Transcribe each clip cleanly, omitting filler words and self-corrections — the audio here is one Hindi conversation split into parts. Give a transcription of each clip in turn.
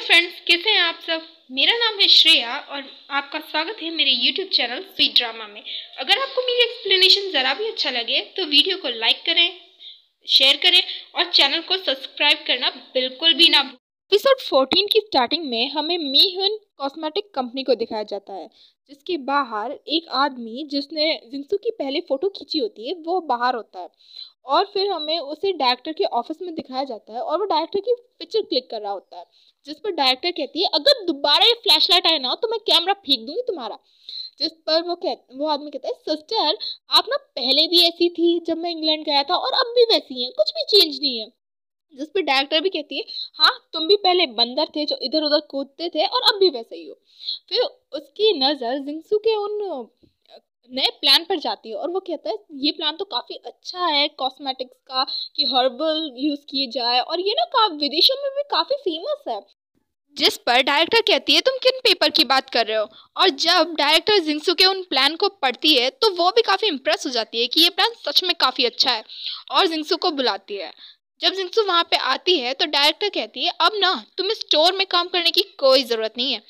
फ्रेंड्स, कैसे हैं आप सब। मेरा नाम है श्रेया और आपका स्वागत है मेरे YouTube चैनल स्वीट ड्रामा में। अगर आपको मेरी एक्सप्लेनेशन ज़रा भी अच्छा लगे तो वीडियो को लाइक करें, शेयर करें और चैनल को सब्सक्राइब करना बिल्कुल भी ना भूलें। एपिसोड 14 की स्टार्टिंग में हमें मीहुन कॉस्मेटिक कंपनी को दिखाया जाता है, जिसके बाहर एक आदमी जिसने जिंसू की पहले फोटो खींची होती है वो बाहर होता है और फिर हमें उसे डायरेक्टर के ऑफिस में दिखाया जाता है और वो डायरेक्टर की पिक्चर क्लिक कर रहा होता है, जिस पर डायरेक्टर कहती है अगर दोबारा ये फ्लैशलाइट आए ना तो मैं कैमरा फेंक दूंगी तुम्हारा। जिस पर वो आदमी कहता है सिस्टर आप ना पहले भी ऐसी थी जब मैं इंग्लैंड गया था और अब भी वैसी हैं, कुछ भी चेंज नहीं है। जिस पर डायरेक्टर भी कहती है हाँ तुम भी पहले बंदर थे जो इधर उधर कूदते थे और अब भी वैसे ही हो। फिर उसकी नज़र जिंसू के उन नए प्लान पर जाती है और वो कहता है ये प्लान तो काफ़ी अच्छा है कॉस्मेटिक्स का कि हर्बल यूज़ किए जाए और ये ना विदेशों में भी काफ़ी फेमस है। जिस पर डायरेक्टर कहती है तुम किन पेपर की बात कर रहे हो। और जब डायरेक्टर जिंसू के उन प्लान को पढ़ती है तो वो भी काफ़ी इम्प्रेस हो जाती है कि ये प्लान सच में काफ़ी अच्छा है और जिंसू को बुलाती है। जब जिंसू वहाँ पे आती है तो डायरेक्टर कहती है अब ना तुम्हें स्टोर में काम करने की कोई ज़रूरत नहीं है।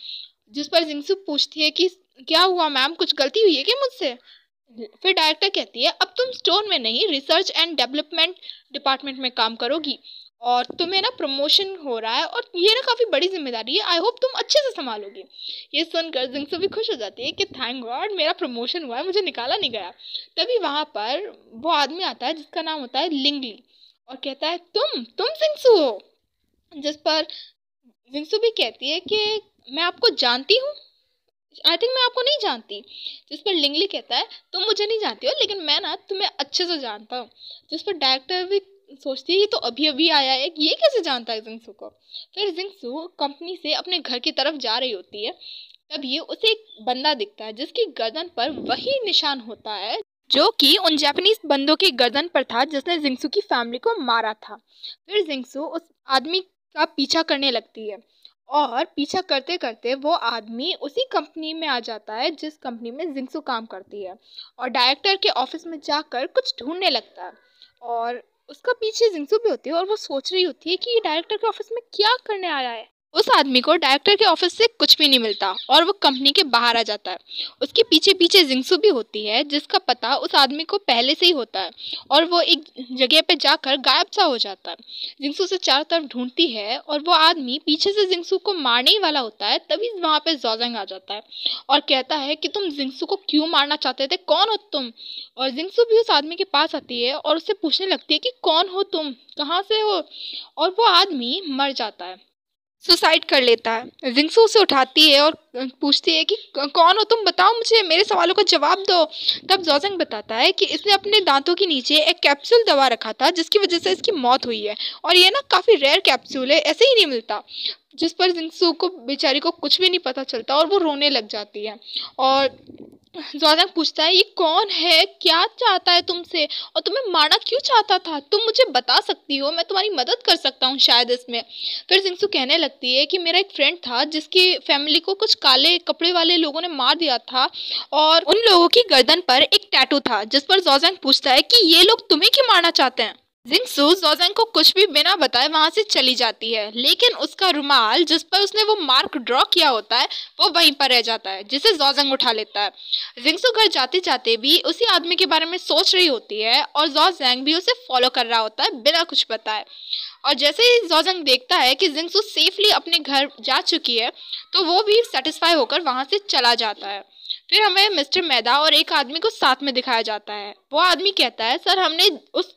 जिस पर जिंसू पूछती है कि क्या हुआ मैम, कुछ गलती हुई है क्या मुझसे। फिर डायरेक्टर कहती है अब तुम स्टोर में नहीं रिसर्च एंड डेवलपमेंट डिपार्टमेंट में काम करोगी और तुम्हें ना प्रमोशन हो रहा है और ये ना काफ़ी बड़ी जिम्मेदारी है, आई होप तुम अच्छे से संभालोगी। ये सुनकर जिंसू भी खुश हो जाती है कि थैंक गॉड मेरा प्रमोशन हुआ है, मुझे निकाला नहीं गया। तभी वहाँ पर वो आदमी आता है जिसका नाम होता है लिंगली और कहता है तुम जिंसू हो। जिस पर जिंसू भी कहती है कि मैं आपको जानती हूँ, आई थिंक मैं आपको नहीं जानती। जिस पर लिंगली कहता है तुम मुझे नहीं जानती हो लेकिन मैं ना तुम्हें अच्छे से जानता हूँ। जिस पर डायरेक्टर भी सोचती है ये तो अभी अभी आया है, ये कैसे जानता है जिंसू को। फिर जिंसू कंपनी से अपने घर की तरफ जा रही होती है, तभी उसे एक बंदा दिखता है जिसकी गर्दन पर वही निशान होता है जो कि उन जापानीज बंदों की गर्दन पर था जिसने जिंसू की फैमिली को मारा था। फिर जिंसू उस आदमी का पीछा करने लगती है और पीछा करते करते वो आदमी उसी कंपनी में आ जाता है जिस कंपनी में जिंसू काम करती है और डायरेक्टर के ऑफिस में जाकर कुछ ढूंढने लगता है और उसका पीछे जिंसू भी होती है और वो सोच रही होती है कि ये डायरेक्टर के ऑफिस में क्या करने आया है। उस आदमी को डायरेक्टर के ऑफिस से कुछ भी नहीं मिलता और वो कंपनी के बाहर आ जाता है। उसके पीछे पीछे जिंसू भी होती है जिसका पता उस आदमी को पहले से ही होता है और वो एक जगह पे जाकर गायब सा हो जाता है। जिंसू से चारों तरफ ढूंढती है और वो आदमी पीछे से जिंसू को मारने ही वाला होता है, तभी वहाँ पे जोजेंग आ जाता है और कहता है कि तुम जिंसू को क्यों मारना चाहते थे, कौन हो तुम। और जिंसू भी उस आदमी के पास आती है और उससे पूछने लगती है कि कौन हो तुम, कहाँ से हो। और वो आदमी मर जाता है, सुसाइड कर लेता है। जिंसू उसे उठाती है और पूछती है कि कौन हो तुम, बताओ मुझे, मेरे सवालों का जवाब दो। तब जोजेंग बताता है कि इसने अपने दांतों के नीचे एक कैप्सूल दबा रखा था जिसकी वजह से इसकी मौत हुई है और ये ना काफ़ी रेयर कैप्सूल है, ऐसे ही नहीं मिलता। जिस पर जिंसू को बेचारी को कुछ भी नहीं पता चलता और वो रोने लग जाती है। और जोजेंग पूछता है ये कौन है, क्या चाहता है तुमसे और तुम्हें मारना क्यों चाहता था, तुम मुझे बता सकती हो, मैं तुम्हारी मदद कर सकता हूँ शायद इसमें। फिर जिंसू कहने लगती है कि मेरा एक फ्रेंड था जिसकी फैमिली को कुछ काले कपड़े वाले लोगों ने मार दिया था और उन लोगों की गर्दन पर एक टैटू था। जिस पर जोजेंग पूछता है कि ये लोग तुम्हें क्यों मारना चाहते हैं। जिंसू जोजेंग को कुछ भी बिना बताए वहां से चली जाती है, लेकिन उसका रुमाल जिस पर उसने वो मार्क ड्रॉ किया होता है वो वहीं पर रह जाता है, जिसे जोजेंग उठा लेता है। जिंसू घर जाते जाते भी उसी आदमी के बारे में सोच रही होती है और जोजेंग भी उसे फॉलो कर रहा होता है बिना कुछ बताए। और जैसे ही जोजेंग देखता है कि जिंसू सेफली अपने घर जा चुकी है तो वो भी सेटिस्फाई होकर वहां से चला जाता है। फिर हमें मिस्टर मैदा और एक आदमी को साथ में दिखाया जाता है। वो आदमी कहता है सर हमने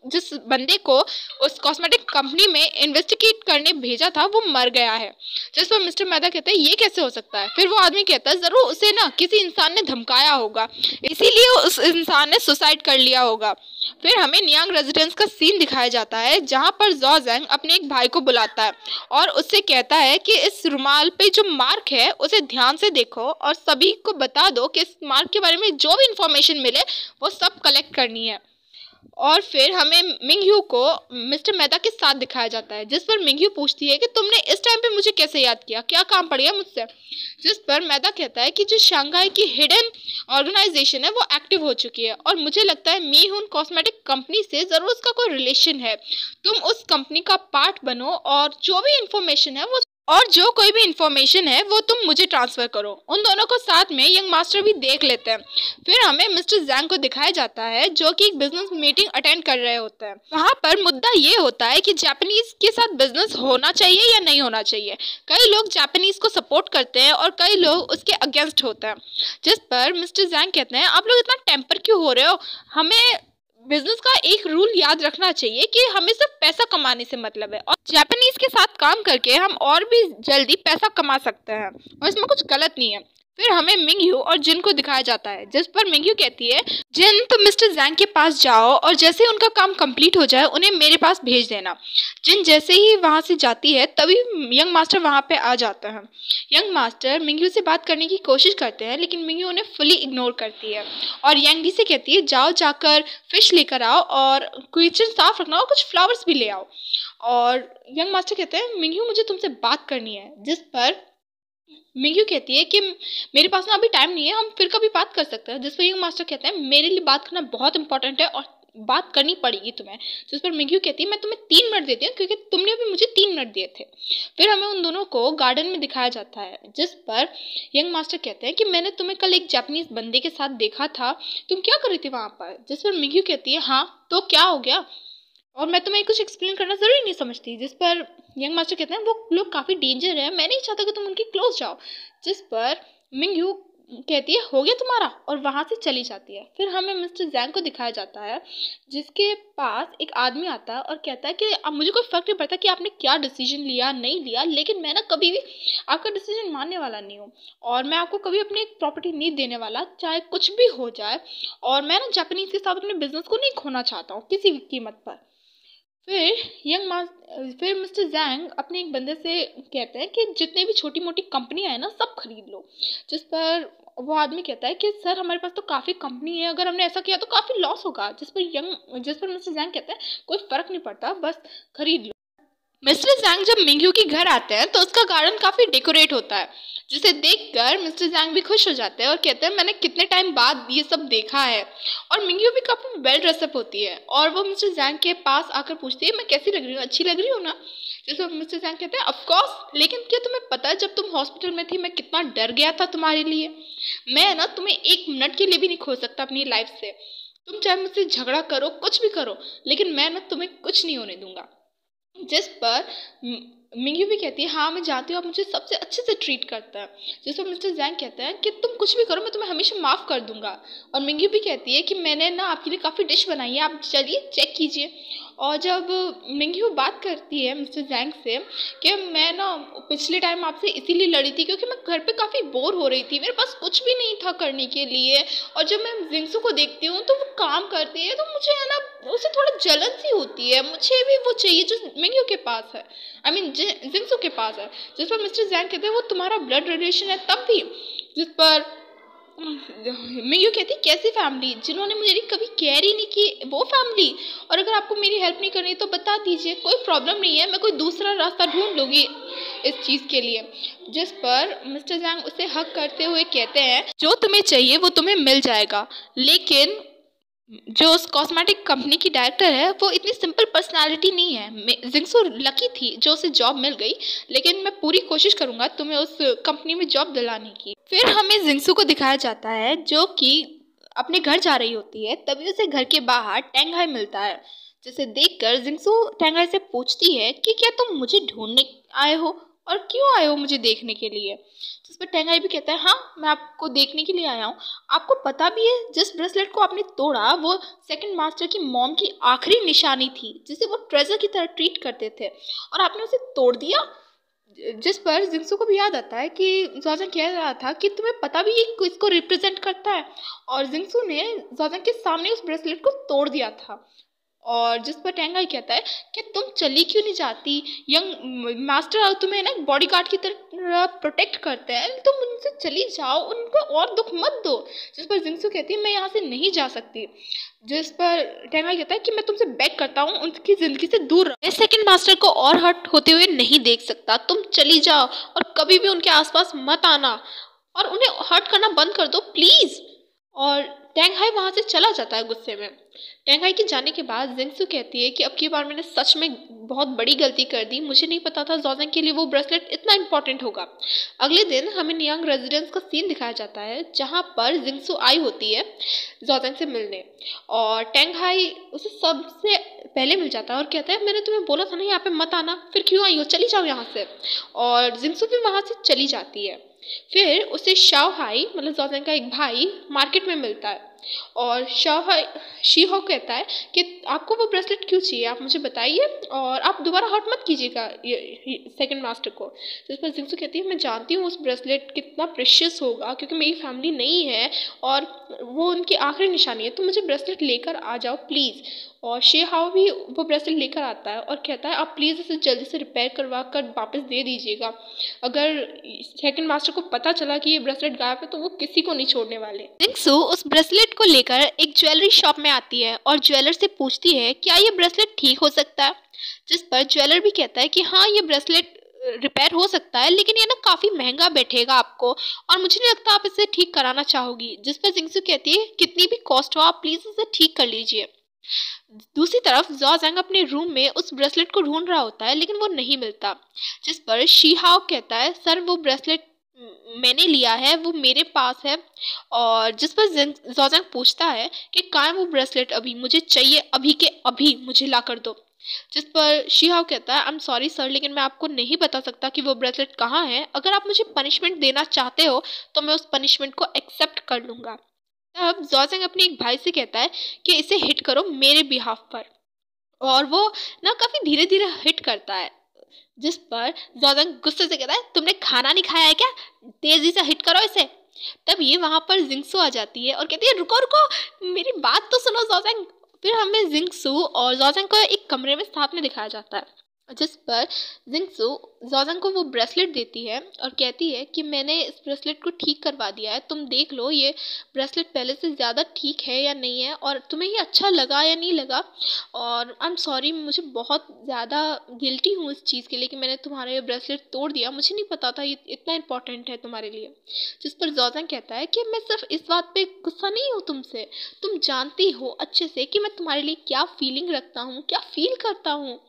जिस बंदे को उस कॉस्मेटिक कंपनी में इन्वेस्टिगेट करने भेजा था वो मर गया है। जिस पर मिस्टर मैदा कहता है ये कैसे हो सकता है। फिर वो आदमी कहता है जरूर उसे ना किसी इंसान ने धमकाया होगा, इसीलिए उस इंसान ने सुसाइड कर लिया होगा। फिर हमें नियांग रेजिडेंस का सीन दिखाया जाता है जहाँ पर जोजेंग अपने एक भाई को बुलाता है और उससे कहता है कि इस रुमाल पे जो मार्क है उसे ध्यान से देखो और सभी को बता दो कि इस मार्क के बारे में जो भी इंफॉर्मेशन मिले वो सब कलेक्ट करनी है। और फिर हमें मिंगह्यू को मिस्टर मेहता के साथ दिखाया जाता है, जिस पर मिंगह्यू पूछती है कि तुमने इस टाइम पे मुझे कैसे याद किया, क्या काम पड़ गया मुझसे। जिस पर मेहता कहता है कि जो शंघाई की हिडन ऑर्गेनाइजेशन है वो एक्टिव हो चुकी है और मुझे लगता है मीहुन कॉस्मेटिक कंपनी से ज़रूर उसका कोई रिलेशन है। तुम उस कंपनी का पार्ट बनो और जो भी इंफॉर्मेशन है वो और जो कोई भी इंफॉर्मेशन है वो तुम मुझे ट्रांसफ़र करो। उन दोनों को साथ में यंग मास्टर भी देख लेते हैं। फिर हमें मिस्टर जैंग को दिखाया जाता है जो कि एक बिजनेस मीटिंग अटेंड कर रहे होते हैं। वहाँ पर मुद्दा ये होता है कि जापानीज के साथ बिजनेस होना चाहिए या नहीं होना चाहिए। कई लोग जापानीज को सपोर्ट करते हैं और कई लोग उसके अगेंस्ट होते हैं। जिस पर मिस्टर जैंग कहते हैं, आप लोग इतना टेम्पर क्यों हो रहे हो? हमें बिजनेस का एक रूल याद रखना चाहिए कि हमें सिर्फ पैसा कमाने से मतलब है और जापानीज के साथ काम करके हम और भी जल्दी पैसा कमा सकते हैं और इसमें कुछ गलत नहीं है। फिर हमें मिंगयू और जिन को दिखाया जाता है, जिस पर मिंगयू कहती है, जिन तुम मिस्टर जैंग के पास जाओ और जैसे उनका काम कंप्लीट हो जाए उन्हें मेरे पास भेज देना। जिन जैसे ही वहाँ से जाती है तभी यंग मास्टर वहाँ पे आ जाता है। यंग मास्टर मिंगयू से बात करने की कोशिश करते हैं लेकिन मिंगयू उन्हें फुली इग्नोर करती है और यांग डी से कहती है, जाओ जाकर फिश लेकर आओ और किचन साफ रखना और कुछ फ्लावर्स भी ले आओ। और यंग मास्टर कहते हैं, मिंगयू मुझे तुमसे बात करनी है। जिस पर मिंगयू कहती है कि मेरे पास ना अभी टाइम नहीं है, हम फिर कभी बात कर सकते हैं। जिस पर यंग मास्टर कहते हैं, मेरे लिए बात करना बहुत इंपॉर्टेंट है और बात करनी पड़ेगी तुम्हें। जिस पर मिंगयू कहती है, मैं तुम्हें 3 मिनट देती हूँ क्योंकि तुमने अभी मुझे 3 मिनट दिए थे। फिर हमें उन दोनों को गार्डन में दिखाया जाता है जिस पर यंग मास्टर कहते हैं कि मैंने तुम्हें कल एक जापानीज बंदे के साथ देखा था, तुम क्या कर रही थी वहाँ पर? जिस पर मिंगयू कहती है, हाँ तो क्या हो गया और मैं तुम्हें कुछ एक्सप्लेन करना ज़रूरी नहीं समझती। जिस पर यंग मास्टर कहते हैं, वो लोग काफ़ी डेंजर है, मैं नहीं चाहता कि तुम उनके क्लोज जाओ। जिस पर मिंगयू कहती है, हो गया तुम्हारा, और वहाँ से चली जाती है। फिर हमें मिस्टर जैंग को दिखाया जाता है जिसके पास एक आदमी आता है और कहता है कि अब मुझे कोई फ़र्क नहीं पड़ता कि आपने क्या डिसीजन लिया नहीं लिया, लेकिन मैं ना कभी भी आपका डिसीजन मानने वाला नहीं हूँ और मैं आपको कभी अपनी प्रॉपर्टी नहीं देने वाला, चाहे कुछ भी हो जाए। और मैं ना जापानीज़ के साथ अपने बिजनेस को नहीं खोना चाहता हूँ किसी भी कीमत पर। फिर मिस्टर जैंग अपने एक बंदे से कहते हैं कि जितने भी छोटी मोटी कंपनियां हैं ना सब खरीद लो। जिस पर वो आदमी कहता है कि सर हमारे पास तो काफ़ी कंपनी है, अगर हमने ऐसा किया तो काफ़ी लॉस होगा। जिस पर मिस्टर जैंग कहते हैं, कोई फ़र्क नहीं पड़ता, बस खरीद लो। मिस्टर जैंग जब मिंगयू के घर आते हैं तो उसका गार्डन काफ़ी डेकोरेट होता है, जिसे देखकर मिस्टर जैंग भी खुश हो जाते हैं और कहते हैं, मैंने कितने टाइम बाद ये सब देखा है। और मिंगयू भी काफ़ी वेल ड्रेसअप होती है और वो मिस्टर जैंग के पास आकर पूछती है, मैं कैसी लग रही हूँ, अच्छी लग रही हूँ ना? जिसमें मिस्टर जैंग कहते हैं, ऑफ कोर्स, लेकिन क्या तुम्हें पता है जब तुम हॉस्पिटल में थी मैं कितना डर गया था तुम्हारे लिए? मैं ना तुम्हें 1 मिनट के लिए भी नहीं खो सकता अपनी लाइफ से। तुम चाहे मुझसे झगड़ा करो, कुछ भी करो, लेकिन मैं ना तुम्हें कुछ नहीं होने दूंगा। जिस पर मिंगयू भी कहती है, हाँ मैं जानती हूँ आप मुझे सबसे अच्छे से ट्रीट करता है। जिस पर मिस्टर जैंग कहते हैं कि तुम कुछ भी करो मैं तुम्हें हमेशा माफ़ कर दूंगा। और मिंगयू भी कहती है कि मैंने ना आपके लिए काफ़ी डिश बनाई है, आप चलिए चेक कीजिए। और जब मिंगयू बात करती है मिस्टर जैंग से कि मैं ना पिछले टाइम आपसे इसीलिए लड़ी थी क्योंकि मैं घर पे काफ़ी बोर हो रही थी, मेरे पास कुछ भी नहीं था करने के लिए, और जब मैं जिंगसू को देखती हूँ तो वो काम करती है तो मुझे है ना उसे थोड़ा जलन सी होती है, मुझे भी वो चाहिए जो मिंगयू के पास है, आई मीन जिंगसू के पास है। जिस पर मिस्टर जैंग कहते हैं, वो तुम्हारा ब्लड रिलेशन है तब भी। जिस पर मिंगयू कहती, कैसी फैमिली जिन्होंने मुझे कभी केयर ही नहीं की, वो फैमिली? और अगर आपको मेरी हेल्प नहीं करनी तो बता दीजिए, कोई प्रॉब्लम नहीं है, मैं कोई दूसरा रास्ता ढूंढ लूँगी इस चीज़ के लिए। जिस पर मिस्टर जैंग उसे हक करते हुए कहते हैं, जो तुम्हें चाहिए वो तुम्हें मिल जाएगा, लेकिन जो उस कॉस्मेटिक कंपनी की डायरेक्टर है वो इतनी सिंपल पर्सनालिटी नहीं है। जिंगसू लकी थी जो उसे जॉब मिल गई, लेकिन मैं पूरी कोशिश करूँगा तुम्हें उस कंपनी में जॉब दिलाने की। फिर हमें जिंगसू को दिखाया जाता है जो कि अपने घर जा रही होती है, तभी उसे घर के बाहर टेंगहाई मिलता है, जिसे देखकर जिंगसू टेंगहाई से पूछती है कि क्या तुम मुझे ढूंढने आए हो और क्यों आए हो मुझे देखने के लिए? जिस पर टेंगहाई भी कहता है, हाँ मैं आपको देखने के लिए आया हूँ। आपको पता भी है जिस ब्रेसलेट को आपने तोड़ा वो सेकंड मास्टर की मॉम की आखिरी निशानी थी जिसे वो ट्रेजर की तरह ट्रीट करते थे, और आपने उसे तोड़ दिया। जिस पर जिंगसू को भी याद आता है कि ज़ॉज़ेंग कह रहा था कि तुम्हें पता भी ये किसको रिप्रेजेंट करता है, और जिंगसू ने ज़ॉज़ेंग के सामने उस ब्रेसलेट को तोड़ दिया था। और जिस पर टेंगहाई कहता है कि तुम चली क्यों नहीं जाती, यंग मास्टर तुम्हें ना बॉडीगार्ड की तरह प्रोटेक्ट करते हैं, तुम उनसे चली जाओ, उनको और दुख मत दो। जिस पर जिंगसू कहती है, मैं यहाँ से नहीं जा सकती। जिस पर टेंगहाई कहता है कि मैं तुमसे बेग करता हूँ उनकी ज़िंदगी से दूर रहो, मैं सेकंड मास्टर को और हर्ट होते हुए नहीं देख सकता, तुम चली जाओ और कभी भी उनके आसपास मत आना और उन्हें हर्ट करना बंद कर दो प्लीज़। और टैंग हाई वहाँ से चला जाता है गुस्से में। टैंग हाई के जाने के बाद जिंगसू कहती है कि अब की बार मैंने सच में बहुत बड़ी गलती कर दी, मुझे नहीं पता था ज़ोज़ेंग के लिए वो ब्रेसलेट इतना इम्पोर्टेंट होगा। अगले दिन हमें नियांग रेजिडेंस का सीन दिखाया जाता है जहाँ पर जिंगसू आई होती है ज़ोज़ेंग से मिलने, और टैंग हाई उसे सबसे पहले मिल जाता है और कहता है मैंने तुम्हें बोला था ना यहाँ पे मत आना, फिर क्यों आई हो, चली जाओ यहाँ से। और जिंगसू भी वहाँ से चली जाती है। फिर उसे शाओ हाई मतलब ज़ोज़ेंग का एक भाई मार्केट में मिलता है और शी हो कहता है कि आपको वो ब्रेसलेट क्यों चाहिए, आप मुझे बताइए और आप दोबारा हर्ट मत कीजिएगा सेकंड मास्टर को। जिस पर जिंगसू कहती है मैं जानती हूँ उस ब्रेसलेट कितना प्रेशियस होगा क्योंकि मेरी फैमिली नहीं है और वो उनकी आखिरी निशानी है, तो मुझे ब्रेसलेट लेकर आ जाओ प्लीज़। और शी हाओ भी वो ब्रेसलेट लेकर आता है और कहता है आप प्लीज़ इसे जल्दी से रिपेयर करवा कर वापस दे दीजिएगा, अगर सेकंड मास्टर को पता चला कि ये ब्रेसलेट गायब है तो वो किसी को नहीं छोड़ने वाले। जिंगसू उस ब्रेसलेट को लेकर एक ज्वेलरी शॉप में आती है और ज्वेलर से पूछती है क्या ये ब्रेसलेट ठीक हो सकता है, जिस पर ज्वेलर भी कहता है कि हाँ ये ब्रेसलेट रिपेयर हो सकता है लेकिन ये ना काफ़ी महंगा बैठेगा आपको और मुझे नहीं लगता आप इसे ठीक कराना चाहोगी। जिस पर जिंगसू कहती है कितनी भी कॉस्ट हो आप प्लीज़ इसे ठीक कर लीजिए। दूसरी तरफ ज़ोज़ेंग अपने रूम में उस ब्रेसलेट को ढूंढ रहा होता है लेकिन वो नहीं मिलता, जिस पर शी हाओ कहता है सर वो ब्रेसलेट मैंने लिया है, वो मेरे पास है। और जिस पर ज़ोज़ेंग पूछता है कि कहाँ है वो ब्रेसलेट, अभी मुझे चाहिए, अभी के अभी मुझे ला कर दो। जिस पर शी हाओ कहता है आई एम सॉरी सर लेकिन मैं आपको नहीं बता सकता कि वो ब्रेसलेट कहाँ है, अगर आप मुझे पनिशमेंट देना चाहते हो तो मैं उस पनिशमेंट को एक्सेप्ट कर लूँगा। तब ज़ोज़ेंग अपने एक भाई से कहता है कि इसे हिट करो मेरे बिहाफ पर, और वो ना काफ़ी धीरे धीरे हिट करता है। जिस पर ज़ोज़ेंग गुस्से से कहता है तुमने खाना नहीं खाया है क्या, तेजी से हिट करो इसे। तब ये वहाँ पर जिंगसू आ जाती है और कहती है रुको रुको मेरी बात तो सुनो ज़ोज़ेंग। फिर हमें जिंगसू और ज़ोज़ेंग को एक कमरे में साथ में दिखाया जाता है, जिस पर जिंगसू ज़ोज़ेंग को वो ब्रेसलेट देती है और कहती है कि मैंने इस ब्रेसलेट को ठीक करवा दिया है, तुम देख लो ये ब्रेसलेट पहले से ज़्यादा ठीक है या नहीं है और तुम्हें ये अच्छा लगा या नहीं लगा, और आई एम सॉरी मुझे बहुत ज़्यादा गिल्टी हूँ इस चीज़ के लिए कि मैंने तुम्हारा ये ब्रेसलेट तोड़ दिया, मुझे नहीं पता था ये इतना इंपॉर्टेंट है तुम्हारे लिए। जिस पर ज़ोज़ेंग कहता है कि मैं सिर्फ इस बात पे गुस्सा नहीं हूँ तुमसे, तुम जानती हो अच्छे से कि मैं तुम्हारे लिए क्या फीलिंग रखता हूँ, क्या फील करता हूँ।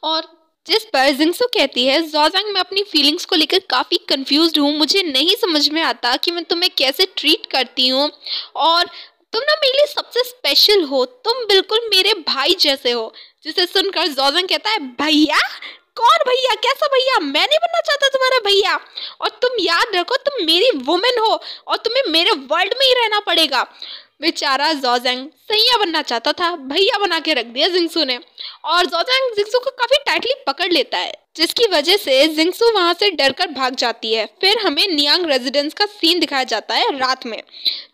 और जिस पर जिंगसू कहती है ज़ोज़ेंग मैं अपनी फीलिंग्स को लेकर काफ़ी कंफ्यूज्ड हूँ, मुझे नहीं समझ में आता कि मैं तुम्हें कैसे ट्रीट करती हूँ और तुम ना मेरे लिए सबसे स्पेशल हो, तुम बिल्कुल मेरे भाई जैसे हो। जिसे सुनकर ज़ोज़ेंग कहता है भैया, कौन भैया, कैसा भैया, मैं नहीं बनना चाहता तुम्हारा भैया, और तुम याद रखो तुम मेरी वुमेन हो और तुम्हें मेरे वर्ल्ड में ही रहना पड़ेगा। बेचारा ज़ोज़ेंग सैया बनना चाहता था, भैया बना के रख दिया जिंगसू ने, और ज़ोज़ेंग जिंगसू को काफ़ी टाइटली पकड़ लेता है जिसकी वजह से जिंगसू वहाँ से डरकर भाग जाती है। फिर हमें नियांग रेजिडेंस का सीन दिखाया जाता है रात में,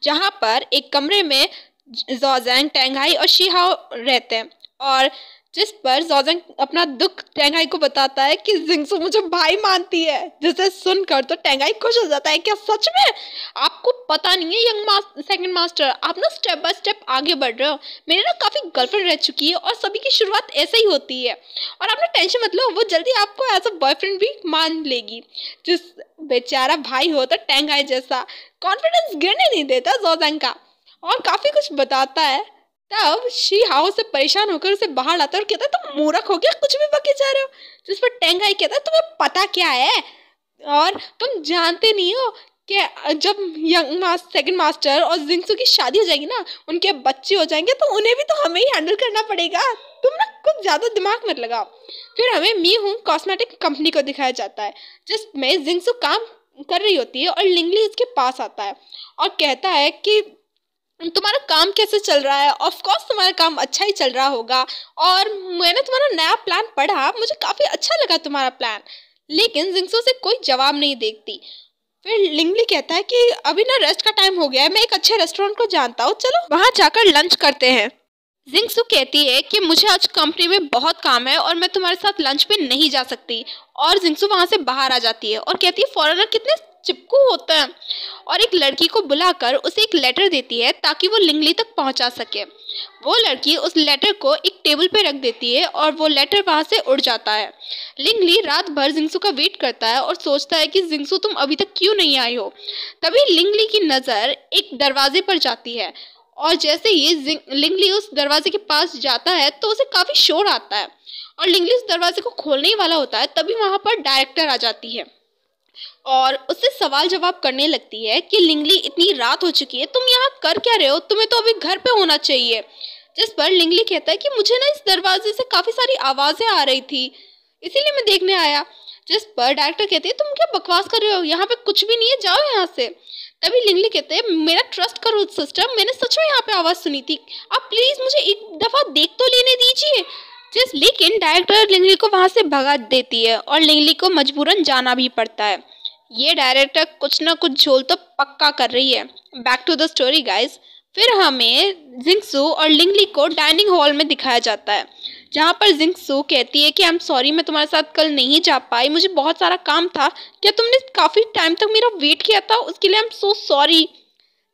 जहाँ पर एक कमरे में ज़ोज़ेंग, टैंग हाई और शी हाओ रहते हैं, और जिस पर ज़ोज़ेंग अपना दुख टैंग हाई को बताता है कि जिंगसू मुझे भाई मानती है, जिसे सुनकर तो टैंग हाई खुश हो जाता है। क्या सच में? आपको पता नहीं है यंग सेकंड मास्टर, आप ना स्टेप बाय स्टेप आगे बढ़ रहे हो, मेरी ना काफ़ी गर्लफ्रेंड रह चुकी है और सभी की शुरुआत ऐसे ही होती है, और आप ना टेंशन मत लो, वो जल्दी आपको एज अ बॉयफ्रेंड भी मान लेगी। जिस बेचारा भाई हो तो टैंग हाई जैसा कॉन्फिडेंस गिरने नहीं देता ज़ोज़ेंग का, और काफ़ी कुछ बताता है। तब शी हाओ से परेशान होकर उसे बाहर लाता है और कहता है तुम मूर्ख हो गया, कुछ भी बके जा रहे हो। जिस पर टैंग हाई कहता है तुम्हें पता क्या है और तुम जानते नहीं हो कि जब सेकंड मास्टर और जिंगसू की शादी हो जाएगी ना, उनके बच्चे हो जाएंगे तो उन्हें भी तो हमें ही हैंडल करना पड़ेगा, तुम ना कुछ ज़्यादा दिमाग मत लगाओ। फिर हमें मी हूँ कॉस्मेटिक कंपनी को दिखाया जाता है जिसमें जिंगसू काम कर रही होती है और लिंगली उसके पास आता है और कहता है कि तुम्हारा काम कैसे चल रहा है। ऑफ कोर्स तुम्हारा काम अच्छा ही चल रहा होगा, और मैंने तुम्हारा नया प्लान पढ़ा, मुझे काफ़ी अच्छा लगा तुम्हारा प्लान। लेकिन जिंगसू से कोई जवाब नहीं देखती। फिर लिंगली कहता है कि अभी ना रेस्ट का टाइम हो गया है, मैं एक अच्छे रेस्टोरेंट को जानता हूँ, चलो वहाँ जाकर लंच करते हैं। जिंगसू कहती है कि मुझे आज कंपनी में बहुत काम है और मैं तुम्हारे साथ लंच पे नहीं जा सकती, और जिंगसू वहाँ से बाहर आ जाती है और कहती है फॉरेनर कितने चिपकू होते हैं, और एक लड़की को बुलाकर उसे एक लेटर देती है ताकि वो लिंगली तक पहुंचा सके। वो लड़की उस लेटर को एक टेबल पे रख देती है और वो लेटर वहां से उड़ जाता है। लिंगली रात भर जिंगसू का वेट करता है और सोचता है कि जिंगसू तुम अभी तक क्यों नहीं आई हो। तभी लिंगली की नज़र एक दरवाजे पर जाती है और जैसे ही लिंगली उस दरवाजे के पास जाता है तो उसे काफ़ी शोर आता है और लिंगली उस दरवाजे को खोलने ही वाला होता है, तभी वहाँ पर डायरेक्टर आ जाती है और उससे सवाल जवाब करने लगती है कि लिंगली इतनी रात हो चुकी है, तुम यहाँ कर क्या रहे हो, तुम्हें तो अभी घर पे होना चाहिए। जिस पर लिंगली कहता है कि मुझे ना इस दरवाजे से काफ़ी सारी आवाज़ें आ रही थी, इसीलिए मैं देखने आया। जिस पर डायरेक्टर कहते हैं तुम क्या बकवास कर रहे हो, यहाँ पे कुछ भी नहीं है, जाओ यहाँ से। तभी लिंगली कहते हैं मेरा ट्रस्ट करो सिस्टर, मैंने सच में यहाँ पे आवाज़ सुनी थी, आप प्लीज़ मुझे एक दफ़ा देख तो लेने दीजिए। लेकिन डायरेक्टर लिंगली को वहाँ से भगा देती है और लिंगली को मजबूरन जाना भी पड़ता है। ये डायरेक्टर कुछ ना कुछ झोल तो पक्का कर रही है। Back to the story guys. फिर हमें जिंगसू और लिंगली को डाइनिंग हॉल में दिखाया जाता है, जहाँ पर जिंगसू कहती है कि आई एम सॉरी, मैं तुम्हारे साथ कल नहीं जा पाई, मुझे बहुत सारा काम था, क्या तुमने काफ़ी टाइम तक मेरा वेट किया था, उसके लिए आई एम सो सॉरी।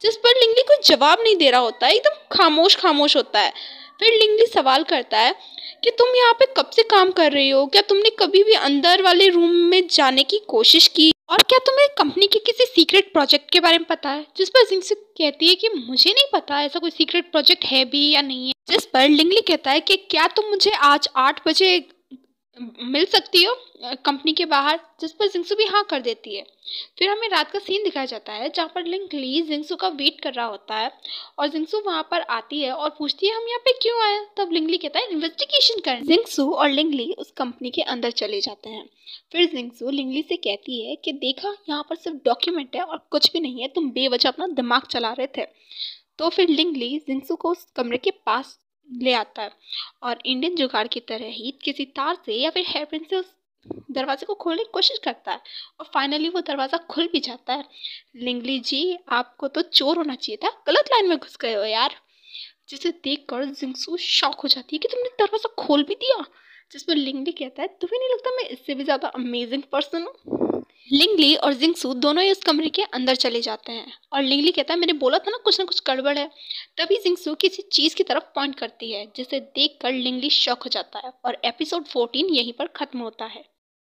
जिस पर लिंगली कोई जवाब नहीं दे रहा होता है, एकदम खामोश होता है। फिर लिंगली सवाल करता है कि तुम यहाँ पे कब से काम कर रही हो, क्या तुमने कभी भी अंदर वाले रूम में जाने की कोशिश की, और क्या तुम्हें कंपनी के किसी सीक्रेट प्रोजेक्ट के बारे में पता है। जिस पर जिंगसू कहती है कि मुझे नहीं पता ऐसा कोई सीक्रेट प्रोजेक्ट है भी या नहीं है। जिस पर लिंगली कहता है कि क्या तुम मुझे आज 8 बजे मिल सकती हो कंपनी के बाहर। जिस पर जिंगसू भी हाँ कर देती है। फिर हमें रात का सीन दिखाया जाता है जहाँ पर लिंगली जिंगसू का वेट कर रहा होता है और जिंगसू वहाँ पर आती है और पूछती है हम यहाँ पे क्यों आए। तब लिंगली कहता है इन्वेस्टिगेशन कर। जिंगसू और लिंगली उस कंपनी के अंदर चले जाते हैं। फिर जिंगसू लिंगली से कहती है कि देखा यहाँ पर सिर्फ डॉक्यूमेंट है और कुछ भी नहीं है, तुम बेवजह अपना दिमाग चला रहे थे। तो फिर लिंगली जिंगसू को उस कमरे के पास ले आता है और इंडियन जुगाड़ की तरह ही किसी तार से या फिर हेयर पिन से उस दरवाजे को खोलने की कोशिश करता है और फाइनली वो दरवाज़ा खुल भी जाता है। लिंगली जी आपको तो चोर होना चाहिए था, गलत लाइन में घुस गए हो यार। जिसे देखकर जिंगसू शॉक हो जाती है कि तुमने दरवाज़ा खोल भी दिया। जिस पर लिंगली कहता है तुम्हें नहीं लगता मैं इससे भी ज़्यादा अमेजिंग पर्सन हूँ। लिंगली और जिंगसू दोनों ही उस कमरे के अंदर चले जाते हैं और लिंगली कहता है मैंने बोला था ना कुछ गड़बड़ है। तभी जिंगसू किसी चीज़ की तरफ पॉइंट करती है जिसे देखकर लिंगली शॉक हो जाता है और एपिसोड 14 यहीं पर खत्म होता है।